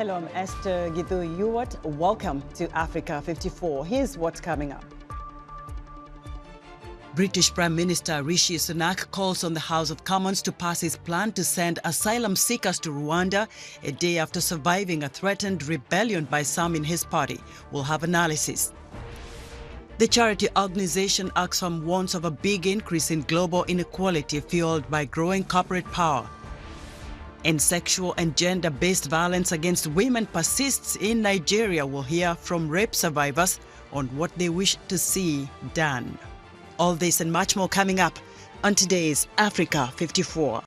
Hello, I'm Esther Githu-Yuwat. Welcome to Africa 54. Here's what's coming up. British Prime Minister Rishi Sunak calls on the House of Commons to pass his plan to send asylum seekers to Rwanda a day after surviving a threatened rebellion by some in his party. We'll have analysis. The charity organization Oxfam warns of a big increase in global inequality fueled by growing corporate power. And sexual and gender-based violence against women persists in Nigeria. We'll hear from rape survivors on what they wish to see done. All this and much more coming up on today's Africa 54.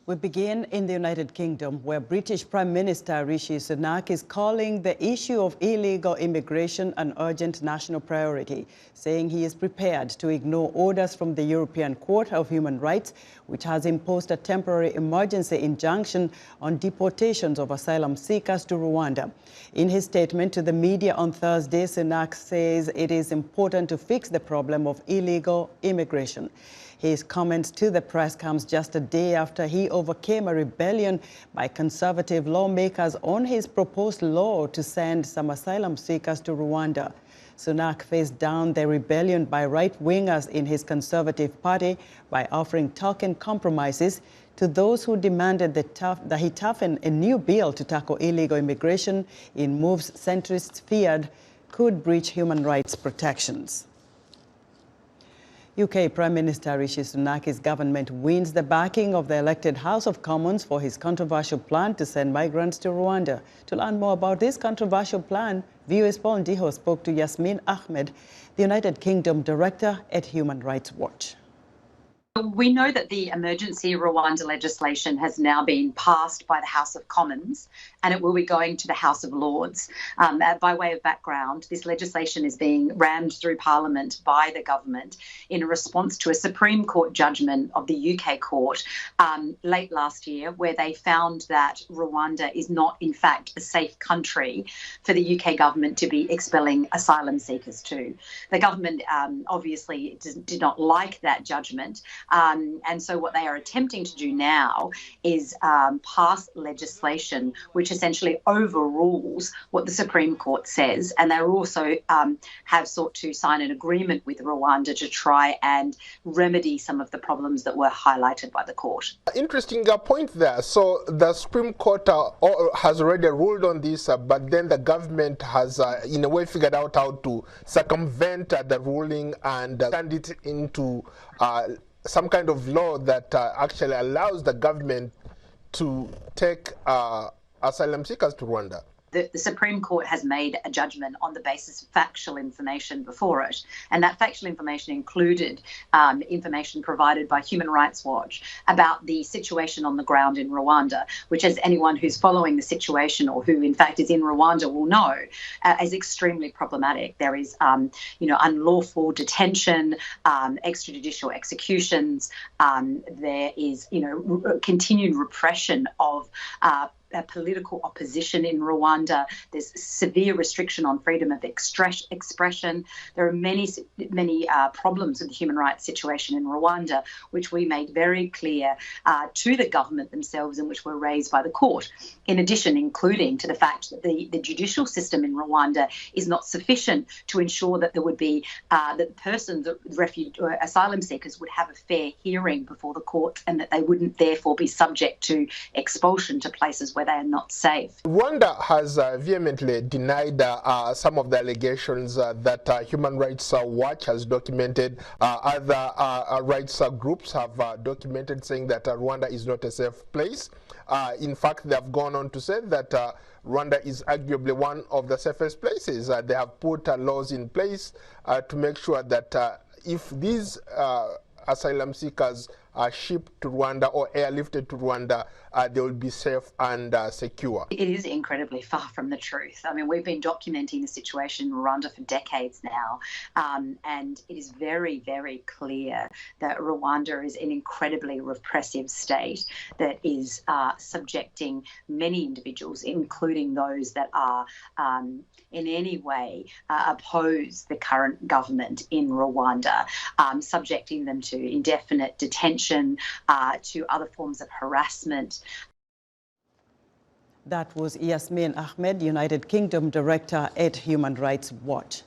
We begin in the United Kingdom, where British Prime Minister Rishi Sunak is calling the issue of illegal immigration an urgent national priority, saying he is prepared to ignore orders from the European Court of Human Rights, which has imposed a temporary emergency injunction on deportations of asylum seekers to Rwanda. In his statement to the media on Thursday, Sunak says it is important to fix the problem of illegal immigration. His comments to the press comes just a day after he overcame a rebellion by conservative lawmakers on his proposed law to send some asylum seekers to Rwanda. Sunak faced down the rebellion by right-wingers in his Conservative Party by offering token compromises to those who demanded that he toughen a new bill to tackle illegal immigration in moves centrists feared could breach human rights protections. UK Prime Minister Rishi Sunak's government wins the backing of the elected House of Commons for his controversial plan to send migrants to Rwanda. To learn more about this controversial plan, VOA's Paul Ndiho spoke to Yasmin Ahmed, the United Kingdom Director at Human Rights Watch. We know that the emergency Rwanda legislation has now been passed by the House of Commons and it will be going to the House of Lords. By way of background, this legislation is being rammed through Parliament by the government in response to a Supreme Court judgment of the UK court late last year, where they found that Rwanda is not, in fact, a safe country for the UK government to be expelling asylum seekers to. The government obviously did not like that judgment. And so what they are attempting to do now is pass legislation which essentially overrules what the Supreme Court says. And they also have sought to sign an agreement with Rwanda to try and remedy some of the problems that were highlighted by the court. Interesting point there. So the Supreme Court has already ruled on this, but then the government has in a way figured out how to circumvent the ruling and turn it into some kind of law that actually allows the government to take asylum seekers to Rwanda. The Supreme Court has made a judgment on the basis of factual information before it, and that factual information included information provided by Human Rights Watch about the situation on the ground in Rwanda, which, as anyone who's following the situation or who in fact is in Rwanda will know, is extremely problematic. There is, unlawful detention, extrajudicial executions. There is, continued repression of political opposition in Rwanda. There's severe restriction on freedom of expression. There are many problems with the human rights situation in Rwanda, which we made very clear to the government themselves and which were raised by the court. In addition, including to the fact that the judicial system in Rwanda is not sufficient to ensure that there would be, that persons, asylum seekers would have a fair hearing before the court and that they wouldn't therefore be subject to expulsion to places where they are not safe. Rwanda has vehemently denied some of the allegations that Human Rights Watch has documented. Other rights groups have documented, saying that Rwanda is not a safe place. In fact, they have gone on to say that Rwanda is arguably one of the safest places. They have put laws in place to make sure that if these asylum seekers shipped to Rwanda or airlifted to Rwanda, they will be safe and secure? It is incredibly far from the truth. I mean, we've been documenting the situation in Rwanda for decades now, and it is very, very clear that Rwanda is an incredibly repressive state that is subjecting many individuals, including those that are in any way oppose the current government in Rwanda, subjecting them to indefinite detention, to other forms of harassment. That was Yasmin Ahmed, United Kingdom Director at Human Rights Watch.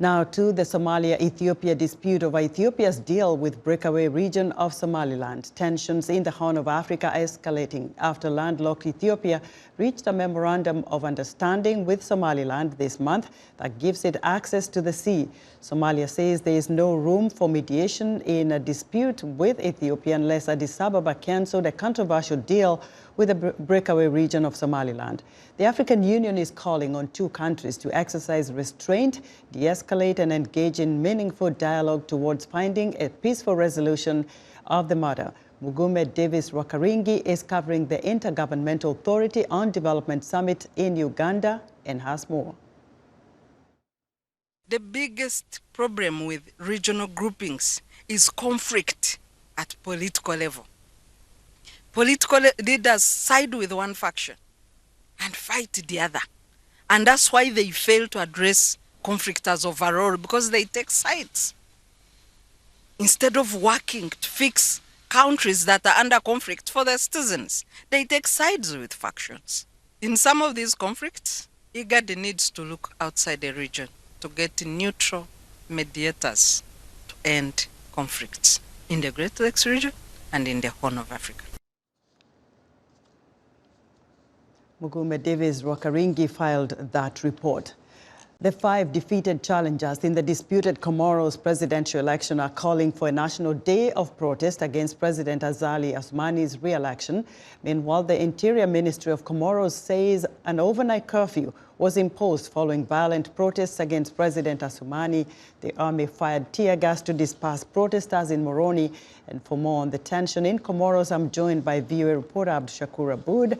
Now to the Somalia-Ethiopia dispute over Ethiopia's deal with breakaway region of Somaliland. Tensions in the Horn of Africa are escalating after landlocked Ethiopia reached a memorandum of understanding with Somaliland this month that gives it access to the sea. Somalia says there is no room for mediation in a dispute with Ethiopia unless Addis Ababa cancelled a controversial deal with the breakaway region of Somaliland. The African Union is calling on two countries to exercise restraint, de-escalate and engage in meaningful dialogue towards finding a peaceful resolution of the matter. Mugume Davis Rwakaringi is covering the Intergovernmental Authority on Development Summit in Uganda and has more. The biggest problem with regional groupings is conflict at political level. Political leaders side with one faction and fight the other. And that's why they fail to address conflict as overall, because they take sides. Instead of working to fix countries that are under conflict for their citizens, they take sides with factions. In some of these conflicts, IGAD needs to look outside the region to get neutral mediators to end conflicts in the Great Lakes region and in the Horn of Africa. Mugume Davis Rwakaringi filed that report. The 5 defeated challengers in the disputed Comoros presidential election are calling for a national day of protest against President Azali Assoumani's re-election. Meanwhile, the Interior Ministry of Comoros says an overnight curfew was imposed following violent protests against President Assoumani. The army fired tear gas to disperse protesters in Moroni. And for more on the tension in Comoros, I'm joined by VOA reporter Abdushakur Aboud,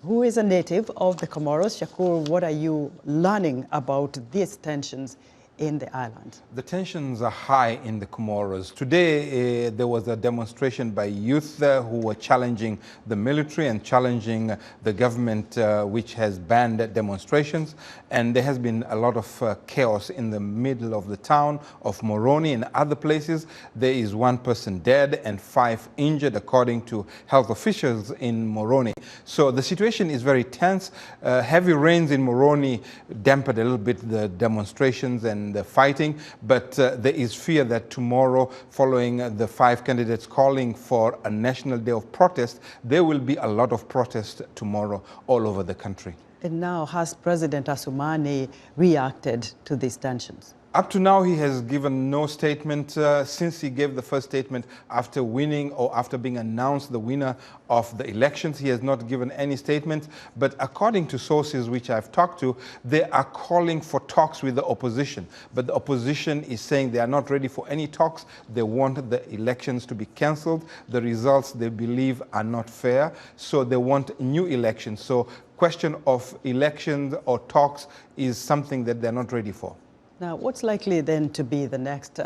who is a native of the Comoros. Shakur, what are you learning about these tensions in the island? The tensions are high in the Comoros. Today, there was a demonstration by youth who were challenging the military and challenging the government, which has banned demonstrations. And there has been a lot of chaos in the middle of the town of Moroni and other places. There is 1 person dead and 5 injured, according to health officials in Moroni. So the situation is very tense. Heavy rains in Moroni dampened a little bit the demonstrations and the fighting, but there is fear that tomorrow, following the 5 candidates calling for a national day of protest, there will be a lot of protest tomorrow all over the country. And now, has President Assoumani reacted to these tensions? Up to now, he has given no statement since he gave the first statement after winning or after being announced the winner of the elections. He has not given any statement. But according to sources which I've talked to, they are calling for talks with the opposition. But the opposition is saying they are not ready for any talks. They want the elections to be cancelled. The results they believe are not fair. So they want new elections. So question of elections or talks is something that they're not ready for. Now, what's likely then to be the next,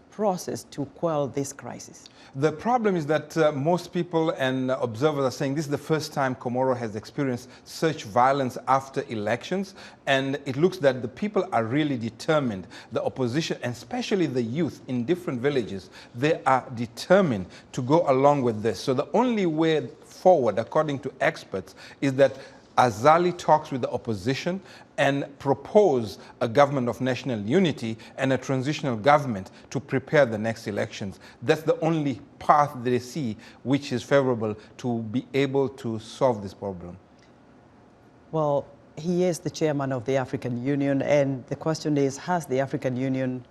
process to quell this crisis? The problem is that most people and observers are saying this is the first time Comoro has experienced such violence after elections, and it looks that the people are really determined. The opposition, and especially the youth in different villages, they are determined to go along with this. So the only way forward, according to experts, is that Azali talks with the opposition and propose a government of national unity and a transitional government to prepare the next elections. That's the only path they see which is favorable to be able to solve this problem. Well, he is the chairman of the African Union, and the question is, has the African Union,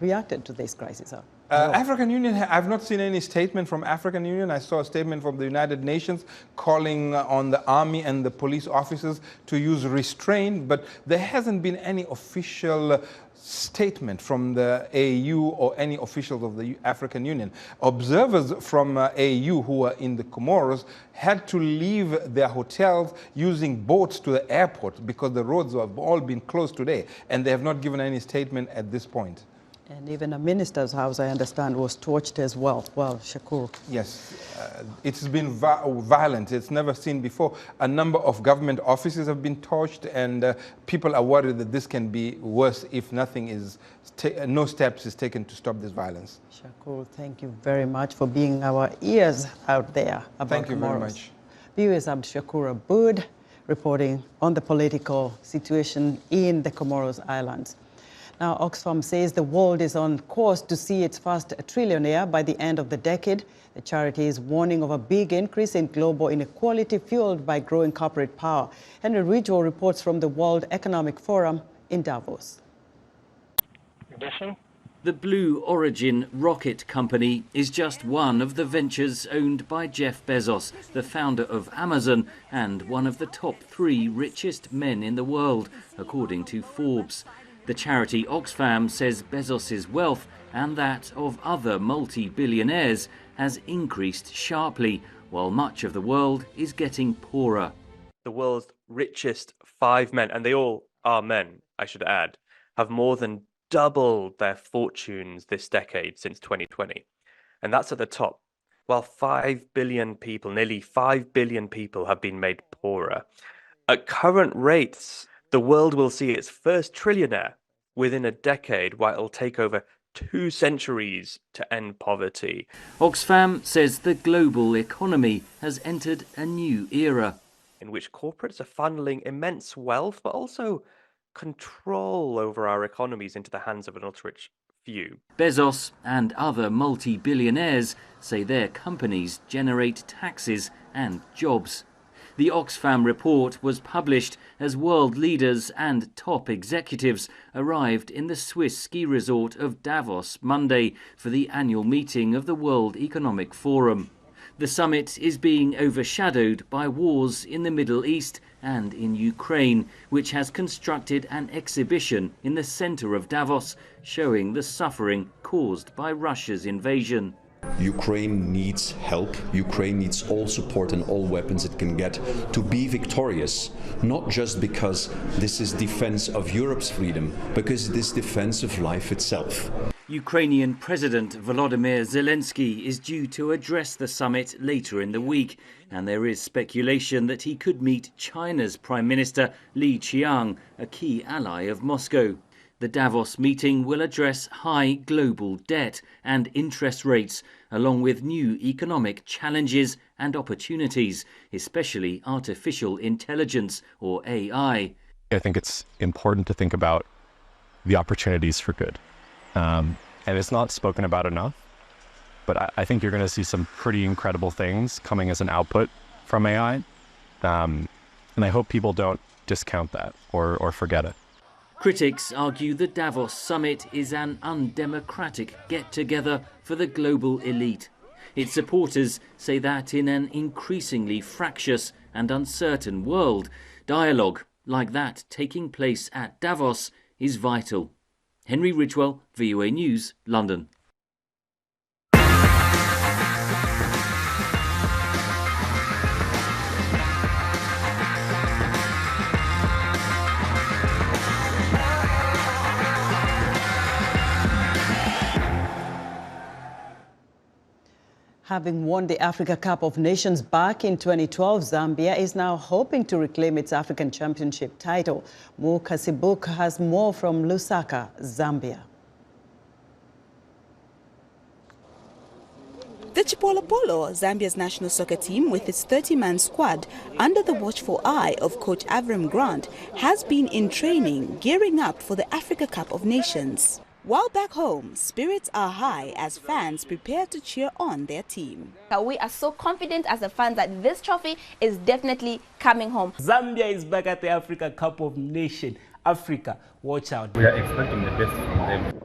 reacted to this crisis? African Union, I've not seen any statement from African Union. I saw a statement from the United Nations calling on the army and the police officers to use restraint, but there hasn't been any official statement from the AU or any officials of the African Union. Observers from AU who were in the Comoros had to leave their hotels using boats to the airport because the roads have all been closed today, and they have not given any statement at this point. And even a minister's house, I understand, was torched as well. Well, Shakur. Yes, it's been violent. It's never seen before. A number of government offices have been torched, and people are worried that this can be worse if nothing is, no steps is taken to stop this violence. Shakur, thank you very much for being our ears out there about Thank you Comoros. very much. Viewers, I'm Shakur Aboud, reporting on the political situation in the Comoros Islands. Now, Oxfam says the world is on course to see its first trillionaire by the end of the decade. The charity is warning of a big increase in global inequality fueled by growing corporate power. Henry Ridgwell reports from the World Economic Forum in Davos. The Blue Origin rocket company is just one of the ventures owned by Jeff Bezos, the founder of Amazon and one of the top 3 richest men in the world, according to Forbes. The charity Oxfam says Bezos's wealth and that of other multi-billionaires has increased sharply, while much of the world is getting poorer. The world's richest 5 men, and they all are men, I should add, have more than doubled their fortunes this decade since 2020. And that's at the top, while 5 billion people, nearly 5 billion people have been made poorer. At current rates, the world will see its first trillionaire within a decade, while it'll take over 2 centuries to end poverty. Oxfam says the global economy has entered a new era, in which corporates are funneling immense wealth, but also control over our economies into the hands of an ultra-rich few. Bezos and other multi-billionaires say their companies generate taxes and jobs. The Oxfam report was published as world leaders and top executives arrived in the Swiss ski resort of Davos Monday for the annual meeting of the World Economic Forum. The summit is being overshadowed by wars in the Middle East and in Ukraine, which has constructed an exhibition in the center of Davos showing the suffering caused by Russia's invasion. Ukraine needs help. Ukraine needs all support and all weapons it can get to be victorious, not just because this is defense of Europe's freedom, because it is defense of life itself. Ukrainian President Volodymyr Zelensky is due to address the summit later in the week, and there is speculation that he could meet China's Prime Minister Li Qiang, a key ally of Moscow. The Davos meeting will address high global debt and interest rates, along with new economic challenges and opportunities, especially artificial intelligence, or AI. I think it's important to think about the opportunities for good. And it's not spoken about enough, but I think you're going to see some pretty incredible things coming as an output from AI. And I hope people don't discount that or forget it. Critics argue the Davos summit is an undemocratic get-together for the global elite. Its supporters say that in an increasingly fractious and uncertain world, dialogue like that taking place at Davos is vital. Henry Ridgwell, VOA News, London. Having won the Africa Cup of Nations back in 2012, Zambia is now hoping to reclaim its African Championship title. Mo Kasibuk has more from Lusaka, Zambia. The Chipolopolo, Zambia's national soccer team with its 30-man squad under the watchful eye of coach Avram Grant, has been in training, gearing up for the Africa Cup of Nations. While back home, spirits are high as fans prepare to cheer on their team. We are so confident as a fan that this trophy is definitely coming home. Zambia is back at the Africa Cup of Nations. Africa, watch out. We are expecting the best from them.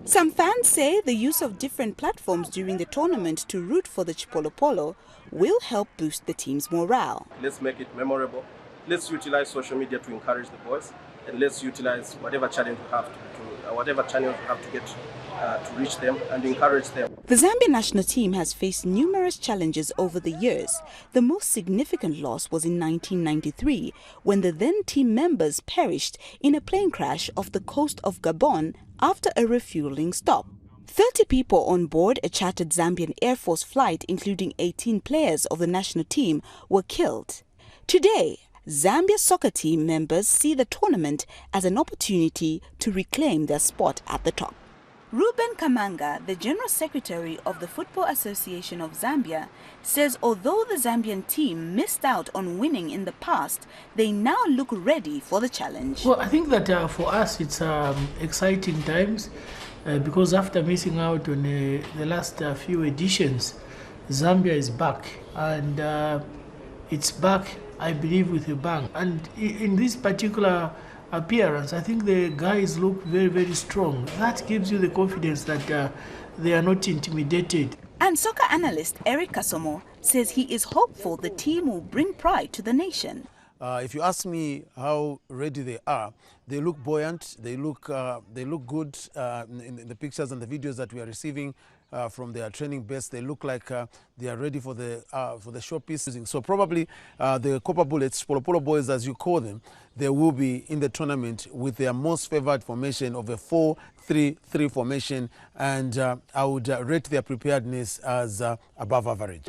Some fans say the use of different platforms during the tournament to root for the Chipolopolo will help boost the team's morale. Let's make it memorable. Let's utilize social media to encourage the boys, and let's utilize whatever challenge we have to get to reach them and encourage them. The Zambia national team has faced numerous challenges over the years. The most significant loss was in 1993, when the then team members perished in a plane crash off the coast of Gabon after a refueling stop. 30 people on board a chartered Zambian Air Force flight, including 18 players of the national team, were killed. Today, Zambia's soccer team members see the tournament as an opportunity to reclaim their spot at the top. Ruben Kamanga, the General Secretary of the Football Association of Zambia, says although the Zambian team missed out on winning in the past, they now look ready for the challenge. Well, I think that for us it's exciting times because after missing out on the last few editions, Zambia is back, and it's back, I believe, with a bang. And in this particular appearance, I think the guys look very, very strong. That gives you the confidence that they are not intimidated. And soccer analyst Eric Kasomo says he is hopeful the team will bring pride to the nation. If you ask me how ready they look buoyant, they look good in the pictures and the videos that we are receiving from their training base. They look like they are ready for the showpiece. So probably the Copper Bullets, Polo boys as you call them, they will be in the tournament with their most favored formation of a 4-3-3 formation, and I would rate their preparedness as above average.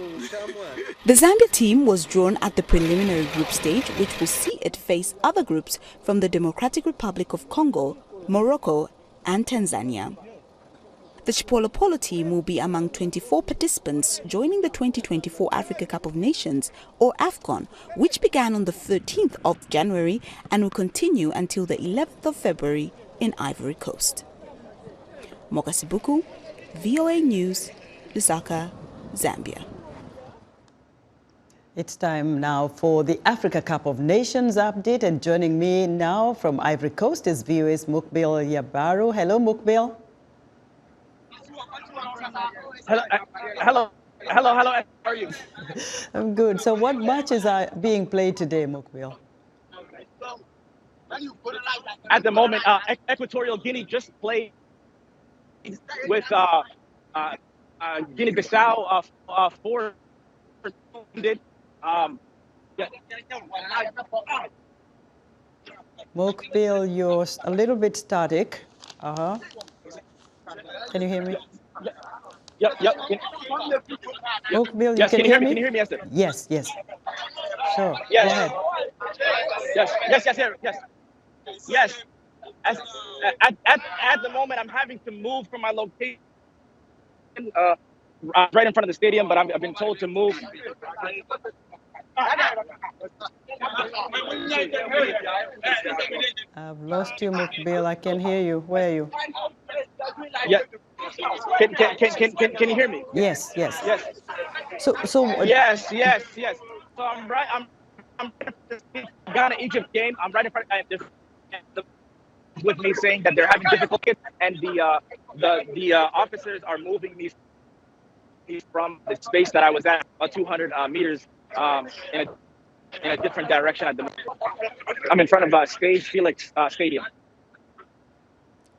The Zambia team was drawn at the preliminary group stage, which will see it face other groups from the Democratic Republic of Congo, Morocco and Tanzania. The Chipolopolo team will be among 24 participants joining the 2024 Africa Cup of Nations, or AFCON, which began on the 13th of January and will continue until the 11th of February in Ivory Coast. Mokasibuku, VOA News, Lusaka, Zambia. It's time now for the Africa Cup of Nations update, and joining me now from Ivory Coast is VOA's Mukbil Yabaru. Hello, Mukbil. Hello. How are you? I'm good. So what matches are being played today, Mukbil? At the moment, Equatorial Guinea just played with Guinea-Bissau 4. Mukbil, you're a little bit static. Can you hear me? Yep. Mukbil, yes, you can hear me? Can you hear me? Yes. Sure. Yes. Go ahead. Yes. At the moment, I'm having to move from my location right in front of the stadium, but I've been told to move. I've lost you, Mukbil. I can hear you. Where are you? Yeah. Can you hear me? Yes. So Yes. So I'm Ghana-Egypt game. I'm right in front of with me saying that they're having difficulties, and the officers are moving these from the space that I was at, about 200 meters in a different direction at the moment. I'm in front of Stage Felix Stadium.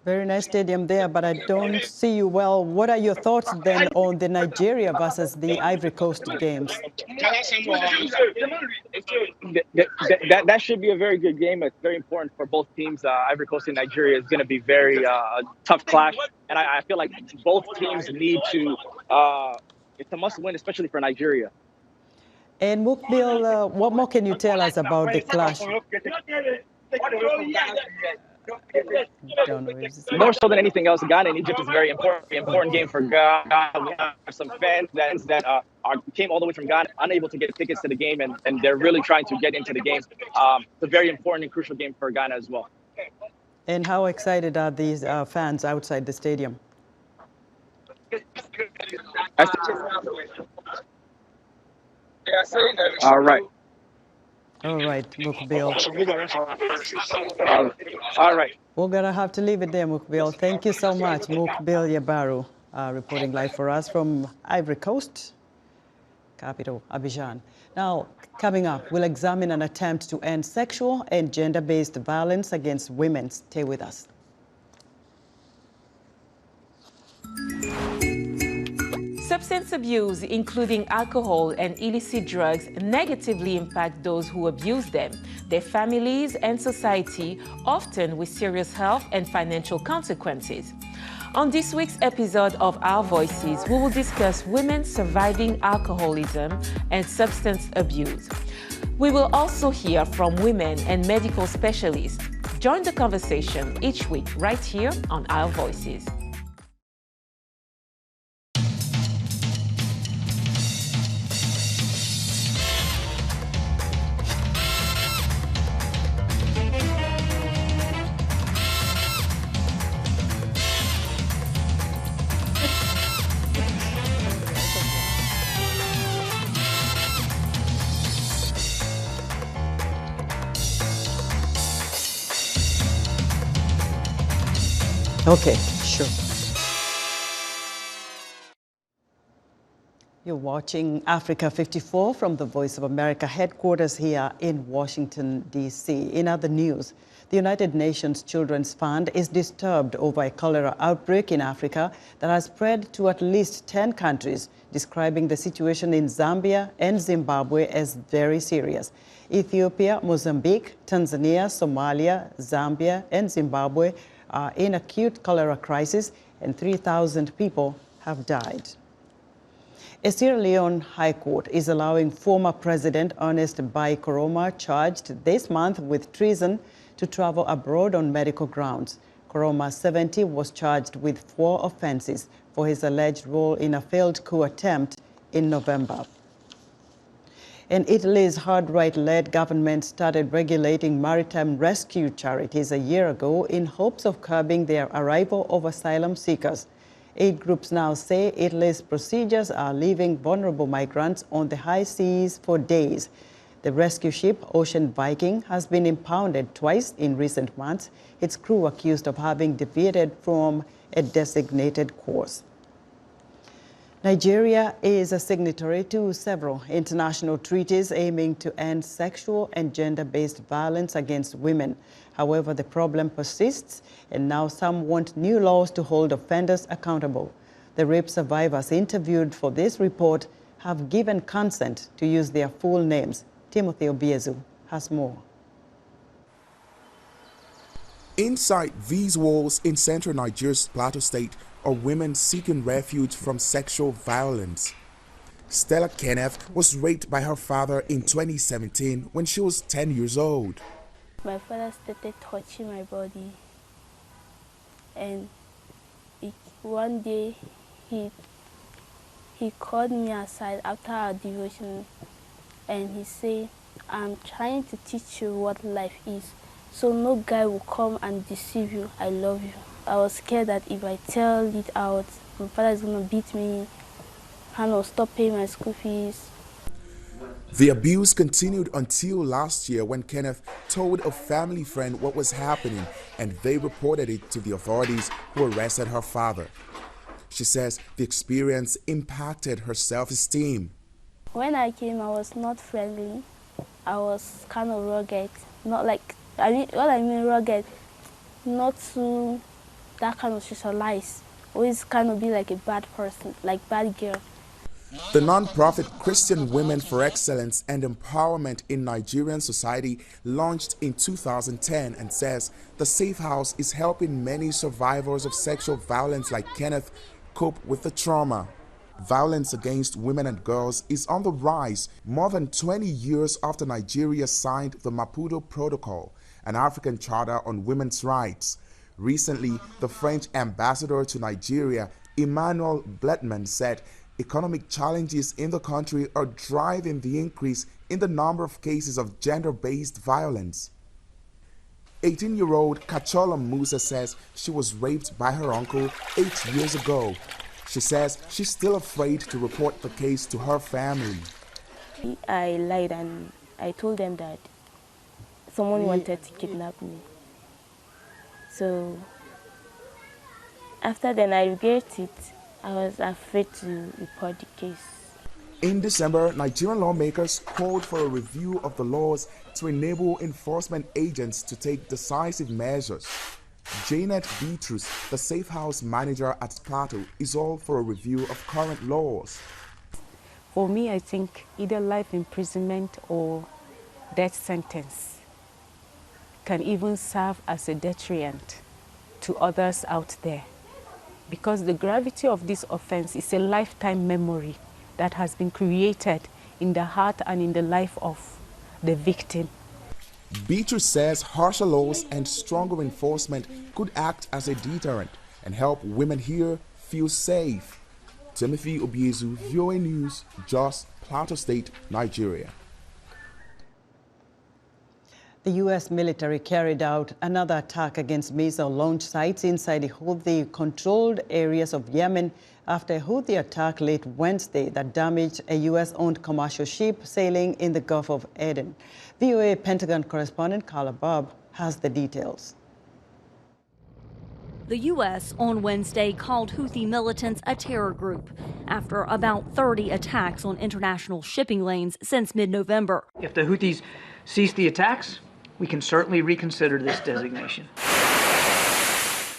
very nice stadium there, but I don't see you well. What are your thoughts then on the Nigeria versus the Ivory Coast games? That should be a very good game. It's very important for both teams. Ivory Coast and Nigeria is going to be very tough clash, and I feel like both teams need to. It's a must-win, especially for Nigeria. And Mukbil, what more can you tell us about the clash? More so than anything else, Ghana and Egypt is a very important game for Ghana. We have some fans that came all the way from Ghana, unable to get tickets to the game, and they're really trying to get into the game. It's a very important and crucial game for Ghana as well. And how excited are these fans outside the stadium? All right. All right, Mukbil. All right. We're going to have to leave it there, Mukbil. Thank you so much, Mukbil Yabaru, reporting live for us from Ivory Coast, capital Abidjan. Now, coming up, we'll examine an attempt to end sexual and gender-based violence against women. Stay with us. Substance abuse, including alcohol and illicit drugs, negatively impact those who abuse them, their families and society, often with serious health and financial consequences. On this week's episode of Our Voices, we will discuss women surviving alcoholism and substance abuse. We will also hear from women and medical specialists. Join the conversation each week right here on Our Voices. Okay, sure. You're watching Africa 54 from the Voice of America headquarters here in Washington, D.C. In other news, the United Nations Children's Fund is disturbed over a cholera outbreak in Africa that has spread to at least 10 countries, describing the situation in Zambia and Zimbabwe as very serious. Ethiopia, Mozambique, Tanzania, Somalia, Zambia, and Zimbabwe are in acute cholera crisis, and 3,000 people have died. A Sierra Leone High Court is allowing former President Ernest Bai Koroma, charged this month with treason, to travel abroad on medical grounds. Koroma, 70, was charged with 4 offenses for his alleged role in a failed coup attempt in November. And Italy's hard right-led government started regulating maritime rescue charities a year ago in hopes of curbing their arrival of asylum seekers. Aid groups now say Italy's procedures are leaving vulnerable migrants on the high seas for days. The rescue ship Ocean Viking has been impounded twice in recent months, its crew accused of having deviated from a designated course. Nigeria is a signatory to several international treaties aiming to end sexual and gender-based violence against women. However, the problem persists, and now some want new laws to hold offenders accountable. The rape survivors interviewed for this report have given consent to use their full names. Timothy Obiezu has more. Inside these walls in central Nigeria's Plateau State are women seeking refuge from sexual violence. Stella Kenneth was raped by her father in 2017 when she was 10 years old. My father started touching my body, and one day he called me aside after our devotion, and he said, "I'm trying to teach you what life is, so no guy will come and deceive you. I love you." I was scared that if I tell it out, my father is going to beat me and I'll stop paying my school fees. The abuse continued until last year when Kenneth told a family friend what was happening, and they reported it to the authorities, who arrested her father. She says the experience impacted her self-esteem. When I came, I was not friendly. I was kind of rugged. Not like, what I mean rugged, not too that kind of socialize. Always kind of be like a bad person, like bad girl. The non-profit Christian Women for Excellence and Empowerment in Nigerian Society launched in 2010 and says the Safe House is helping many survivors of sexual violence like Kenneth cope with the trauma. Violence against women and girls is on the rise more than 20 years after Nigeria signed the Maputo Protocol, an African charter on women's rights. Recently, the French ambassador to Nigeria, Emmanuel Bletman, said economic challenges in the country are driving the increase in the number of cases of gender-based violence. 18-year-old Kachola Musa says she was raped by her uncle 8 years ago. She says she's still afraid to report the case to her family. I lied and I told them that someone wanted to kidnap me. So after then I regret it. I was afraid to report the case. In December, Nigerian lawmakers called for a review of the laws to enable enforcement agents to take decisive measures. Janet Beatrice, the Safe House manager at Plateau, is all for a review of current laws. For me, I think either life imprisonment or death sentence can even serve as a deterrent to others out there, because the gravity of this offense is a lifetime memory that has been created in the heart and in the life of the victim. Beatrice says harsher laws and stronger enforcement could act as a deterrent and help women here feel safe. Timothy Obiezu, VOA News, Jos, Plateau State, Nigeria. The U.S. military carried out another attack against missile launch sites inside the Houthi-controlled areas of Yemen after a Houthi attack late Wednesday that damaged a U.S.-owned commercial ship sailing in the Gulf of Aden. VOA Pentagon correspondent Carla Bob has the details. The U.S. on Wednesday called Houthi militants a terror group after about 30 attacks on international shipping lanes since mid-November. If the Houthis cease the attacks, we can certainly reconsider this designation.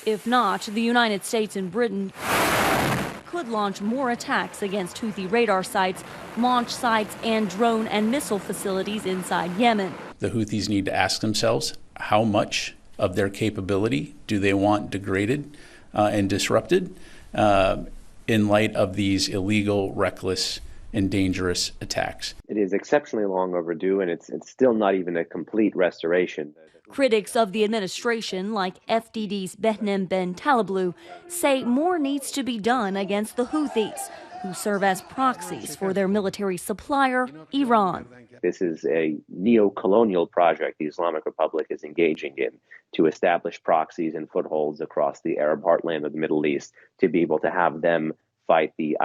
If not, the United States and Britain could launch more attacks against Houthi radar sites, launch sites, and drone and missile facilities inside Yemen. The Houthis need to ask themselves how much of their capability do they want degraded and disrupted in light of these illegal, reckless, and dangerous attacks. It is exceptionally long overdue, and it's still not even a complete restoration. Critics of the administration, like FDD's Behnem Ben Talablu, say more needs to be done against the Houthis, who serve as proxies for their military supplier, Iran. This is a neo-colonial project the Islamic Republic is engaging in to establish proxies and footholds across the Arab heartland of the Middle East, to be able to have them fight the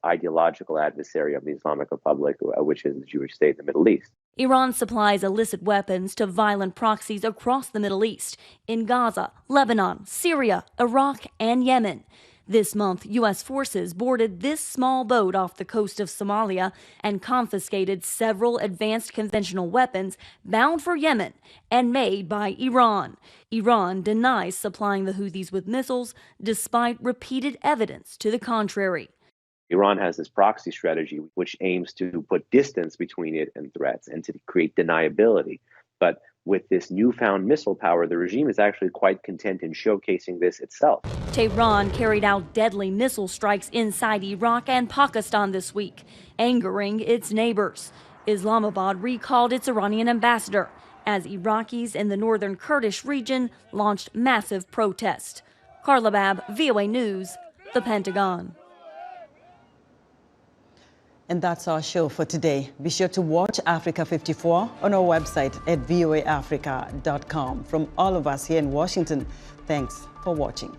ideological adversary of the Islamic Republic, which is the Jewish state in the Middle East. Iran supplies illicit weapons to violent proxies across the Middle East, in Gaza, Lebanon, Syria, Iraq, and Yemen. This month, U.S. forces boarded this small boat off the coast of Somalia and confiscated several advanced conventional weapons bound for Yemen and made by Iran. Iran denies supplying the Houthis with missiles, despite repeated evidence to the contrary. Iran has this proxy strategy which aims to put distance between it and threats and to create deniability. But with this newfound missile power, the regime is actually quite content in showcasing this itself. Tehran carried out deadly missile strikes inside Iraq and Pakistan this week, angering its neighbors. Islamabad recalled its Iranian ambassador as Iraqis in the northern Kurdish region launched massive protests. Carla Babb, VOA News, the Pentagon. And that's our show for today. Be sure to watch Africa 54 on our website at voaafrica.com. From all of us here in Washington, thanks for watching.